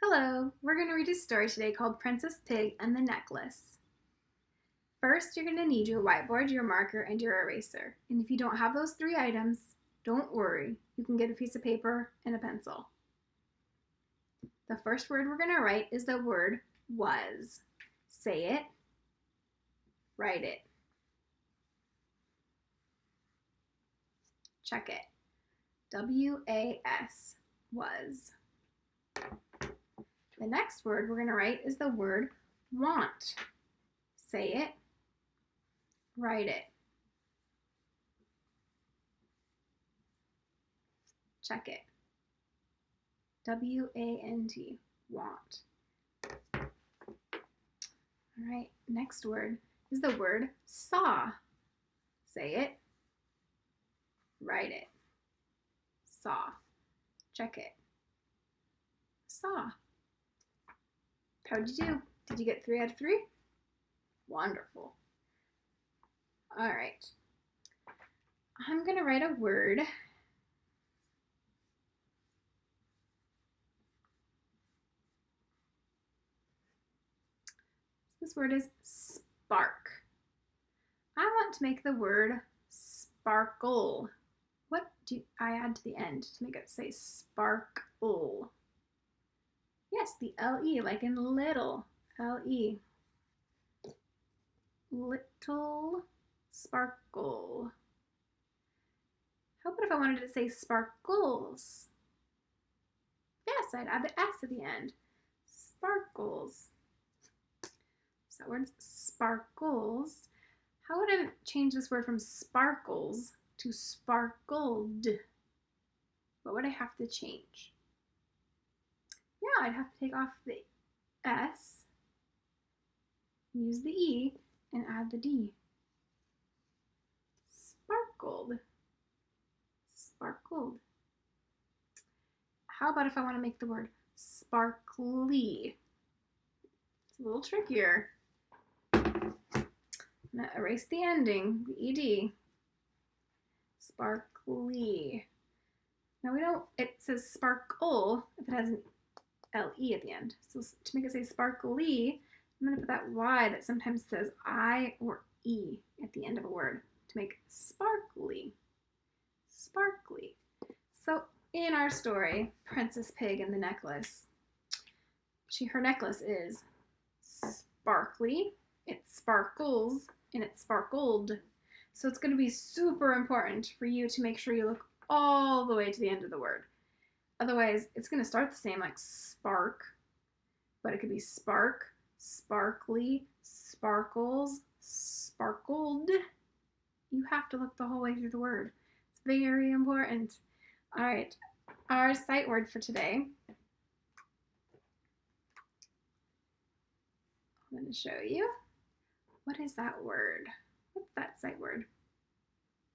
Hello, we're going to read a story today called Princess Pig and the Necklace. First, you're going to need your whiteboard, your marker, and your eraser. And if you don't have those three items, don't worry. You can get a piece of paper and a pencil. The first word we're going to write is the word was. Say it, write it. Check it. W-A-S, was. The next word we're going to write is the word want. Say it, write it. Check it. W-A-N-T, want. All right, next word is the word saw. Say it, write it. Saw. Check it. Saw. How'd you do? Did you get 3 out of 3? Wonderful. All right. I'm going to write a word. This word is spark. I want to make the word sparkle. What do I add to the end to make it say sparkle? Yes, the L-E, like in little, L-E. Little sparkle. How about if I wanted to say sparkles? Yes, I'd add the S at the end. Sparkles. So that word's sparkles. How would I change this word from sparkles to sparkled? What would I have to change? Yeah, I'd have to take off the S, use the E, and add the D. Sparkled. Sparkled. How about if I want to make the word sparkly? It's a little trickier. I'm going to erase the ending, the ED. Sparkly. Now we don't, it says sparkle if it has an L-E at the end. So to make it say sparkly, I'm going to put that Y that sometimes says I or E at the end of a word to make sparkly. Sparkly. So in our story, Princess Pig and the Necklace, her necklace is sparkly, it sparkles, and it sparkled. So it's going to be super important for you to make sure you look all the way to the end of the word. Otherwise, it's going to start the same like spark, but it could be spark, sparkly, sparkles, sparkled. You have to look the whole way through the word. It's very important. All right, our sight word for today. I'm going to show you. What is that word? What's that sight word?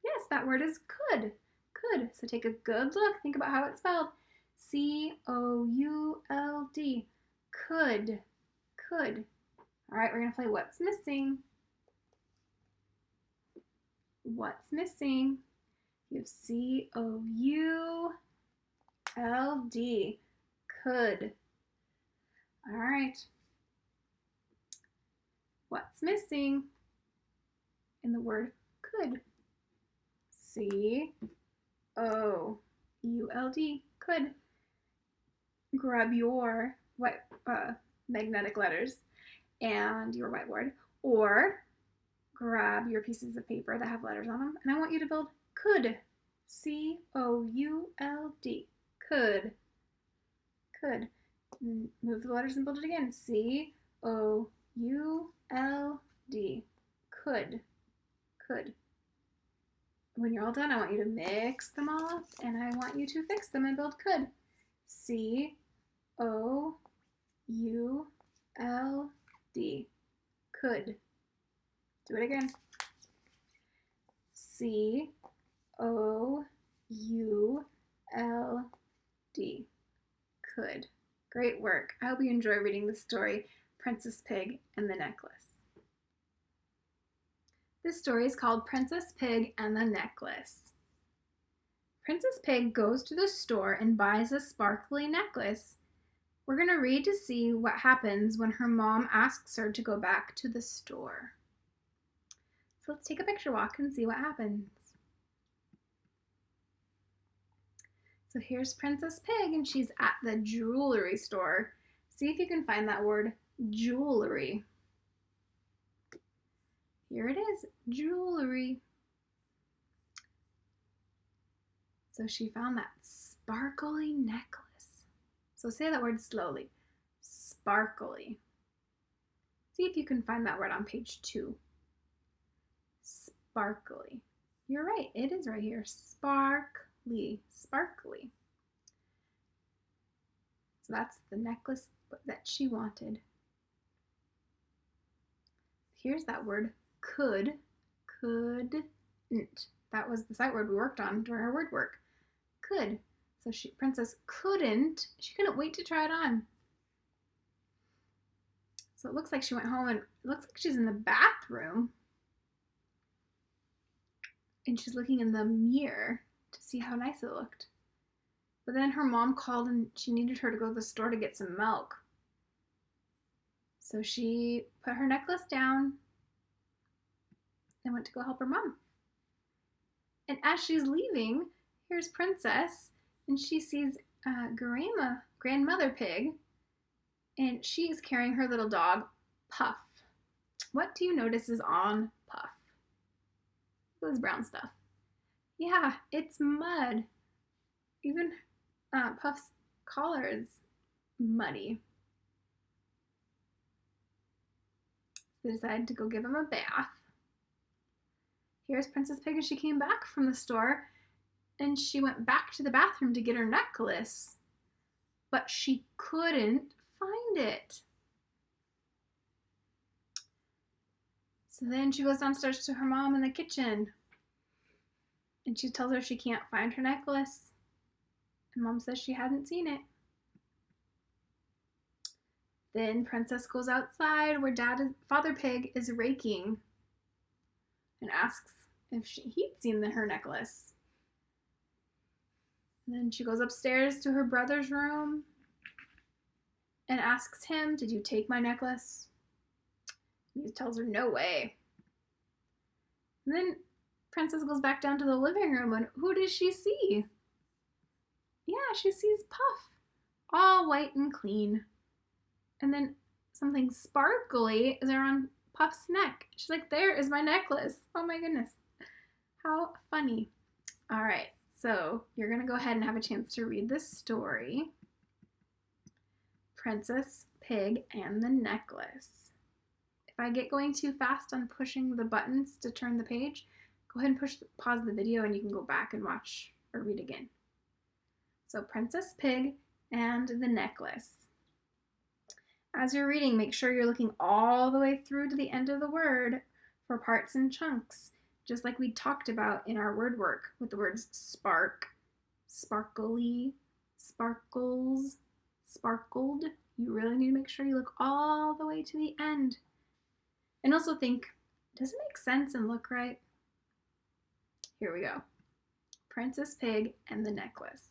Yes, that word is could. Could. So take a good look. Think about how it's spelled. C-O-U-L-D. Could. Could. All right, we're going to play What's Missing. What's missing? You have C-O-U-L-D. Could. All right. What's missing in the word could? C-O-U-L-D. Could. Grab your magnetic letters and your whiteboard, or grab your pieces of paper that have letters on them, and I want you to build could. C-O-U-L-D. Could. Could. Move the letters and build it again. C-O-U-L-D. Could. Could. When you're all done, I want you to mix them all up, and I want you to fix them and build could. C-O-U-L-D. Could. Do it again. C-O-U-L-D. Could. Great work. I hope you enjoy reading the story, Princess Pig and the Necklace. This story is called Princess Pig and the Necklace. Princess Pig goes to the store and buys a sparkly necklace. We're going to read to see what happens when her mom asks her to go back to the store. So let's take a picture walk and see what happens. So here's Princess Pig, and she's at the jewelry store. See if you can find that word, jewelry. Here it is, jewelry. So she found that sparkly necklace. So say that word slowly, sparkly. See if you can find that word on page 2. Sparkly. You're right, it is right here, sparkly, sparkly. So that's the necklace that she wanted. Here's that word, couldn't. That was the sight word we worked on during our word work. Could. So Princess she couldn't wait to try it on. So it looks like she went home and it looks like she's in the bathroom. And she's looking in the mirror to see how nice it looked. But then her mom called and she needed her to go to the store to get some milk. So she put her necklace down and went to go help her mom. And as she's leaving, here's Princess, and she sees Grandmother Pig, and she is carrying her little dog, Puff. What do you notice is on Puff? This brown stuff. Yeah, it's mud. Even Puff's collar is muddy. They decided to go give him a bath. Here's Princess Pig as she came back from the store, and she went back to the bathroom to get her necklace, but she couldn't find it. So then she goes downstairs to her mom in the kitchen, and she tells her she can't find her necklace, and Mom says she hadn't seen it. Then Princess goes outside where Father Pig is raking and asks if he'd seen her necklace. And then she goes upstairs to her brother's room and asks him, "Did you take my necklace?" And he tells her, "No way." And then Princess goes back down to the living room, and who does she see? Yeah, she sees Puff, all white and clean. And then something sparkly is around Puff's neck. She's like, "There is my necklace." Oh my goodness. How funny. All right, so you're going to go ahead and have a chance to read this story. Princess Pig and the Necklace. If I get going too fast on pushing the buttons to turn the page, go ahead and pause the video and you can go back and watch or read again. So Princess Pig and the Necklace. As you're reading, make sure you're looking all the way through to the end of the word for parts and chunks, just like we talked about in our word work with the words spark, sparkly, sparkles, sparkled. You really need to make sure you look all the way to the end. And also think, does it make sense and look right? Here we go. Princess Pig and the Necklace.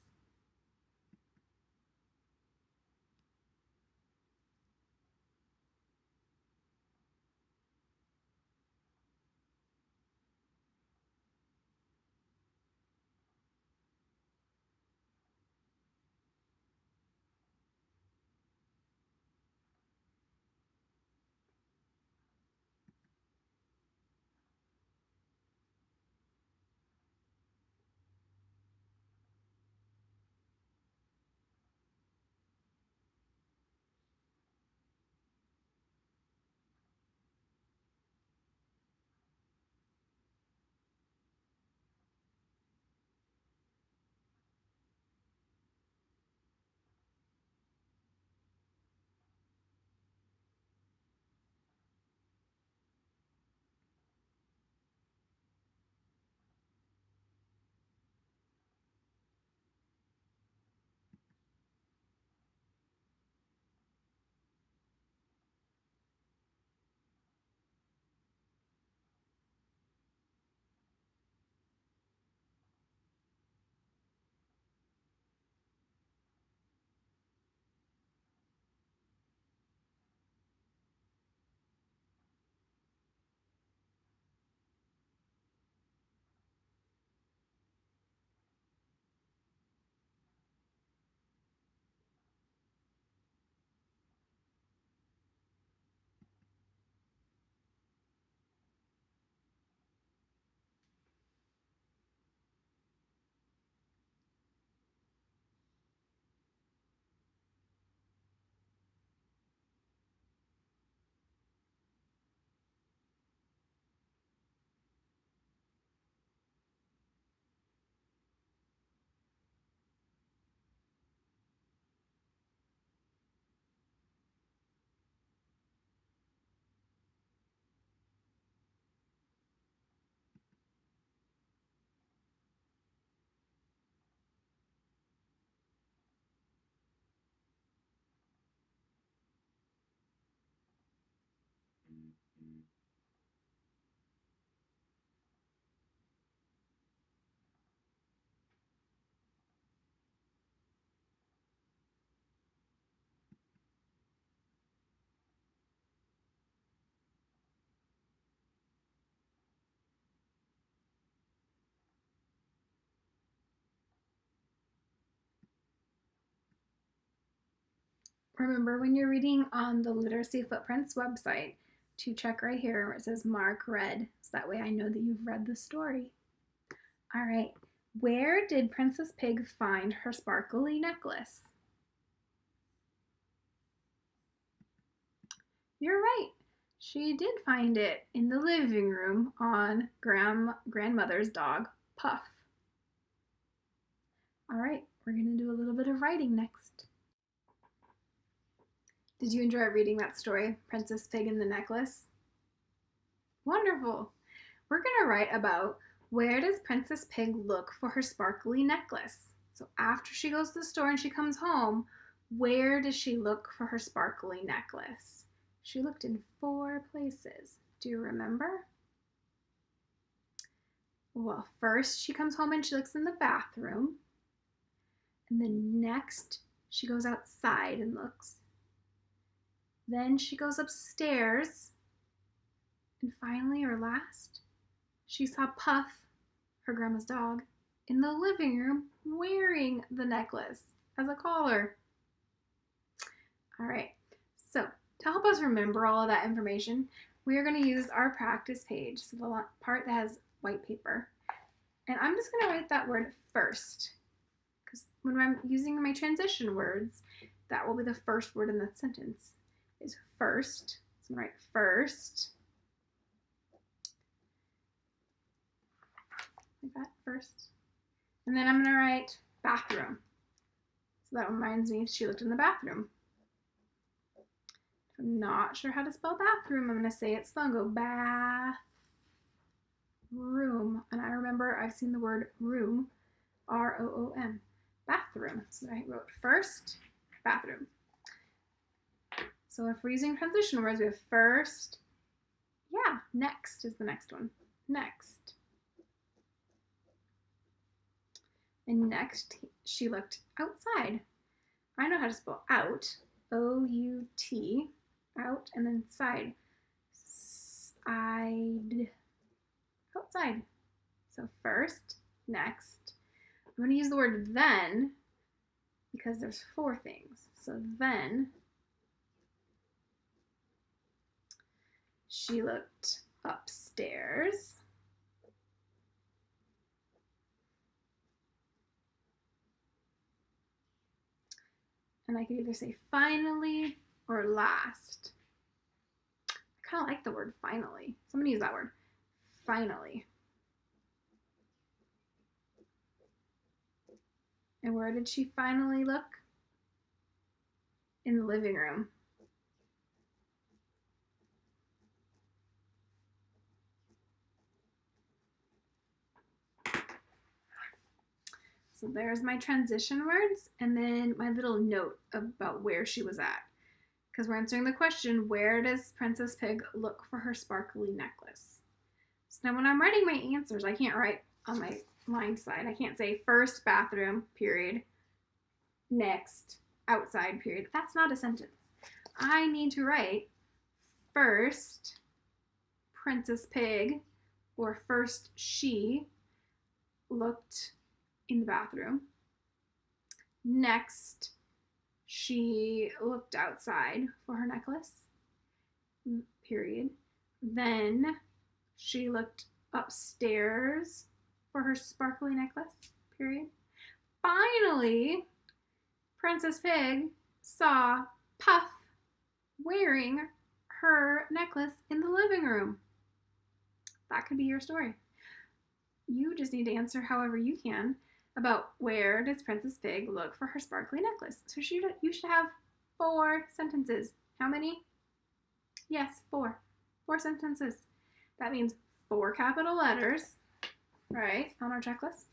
Remember when you're reading on the Literacy Footprints website to check right here where it says mark read, so that way I know that you've read the story. All right, where did Princess Pig find her sparkly necklace? You're right. She did find it in the living room on grandmother's dog, Puff. All right, we're going to do a little bit of writing next. Did you enjoy reading that story, Princess Pig and the Necklace? Wonderful. We're going to write about where does Princess Pig look for her sparkly necklace? So after she goes to the store and she comes home, where does she look for her sparkly necklace? She looked in 4 places. Do you remember? Well, first she comes home and she looks in the bathroom. And then next she goes outside and looks. Then she goes upstairs. And finally, or last, she saw Puff, her grandma's dog, in the living room wearing the necklace as a collar. All right, so to help us remember all of that information, we are going to use our practice page, so the part that has white paper. And I'm just going to write that word first, because when I'm using my transition words, that will be the first word in that sentence, is first. So I'm going to write first. Like that, first. And then I'm going to write bathroom. So that reminds me she looked in the bathroom. If I'm not sure how to spell bathroom, I'm going to say it slow and go bath room. And I remember I've seen the word room, R-O-O-M, bathroom. So I wrote first, bathroom. So if we're using transition words, we have first, yeah, next is the next one, next. And next, she looked outside. I know how to spell out, O-U-T, out, and then side, side, outside. So first, next. I'm going to use the word then because there's 4 things. So then she looked upstairs. And I could either say finally or last. I kind of like the word finally. So I'm going to use that word, finally. And where did she finally look? In the living room. So there's my transition words and then my little note about where she was at. Because we're answering the question, where does Princess Pig look for her sparkly necklace? So now when I'm writing my answers, I can't write on my line side. I can't say first bathroom, period, next, outside, period. That's not a sentence. I need to write first Princess Pig, or first she looked in the bathroom. Next, she looked outside for her necklace, period. Then she looked upstairs for her sparkly necklace, period. Finally, Princess Pig saw Puff wearing her necklace in the living room. That could be your story. You just need to answer however you can about where does Princess Pig look for her sparkly necklace. So you should have 4 sentences. How many? Yes, 4. 4 sentences. That means 4 capital letters, right, on our checklist.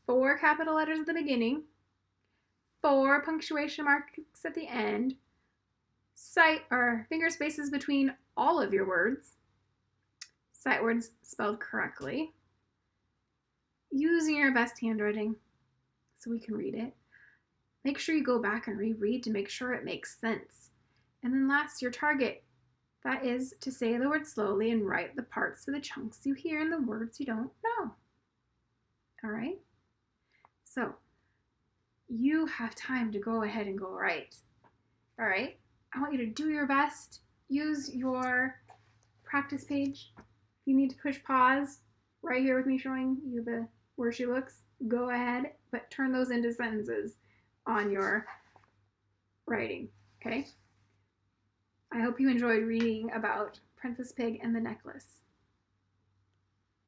4 capital letters at the beginning. 4 punctuation marks at the end. Sight or finger spaces between all of your words. Sight words spelled correctly. Using your best handwriting so we can read it. Make sure you go back and reread to make sure it makes sense. And then last, your target. That is to say the word slowly and write the parts of the chunks you hear and the words you don't know. All right? So you have time to go ahead and go write. All right? I want you to do your best. Use your practice page. If you need to push pause right here with me showing you the where she looks, go ahead, but turn those into sentences on your writing, okay? I hope you enjoyed reading about Princess Pig and the Necklace.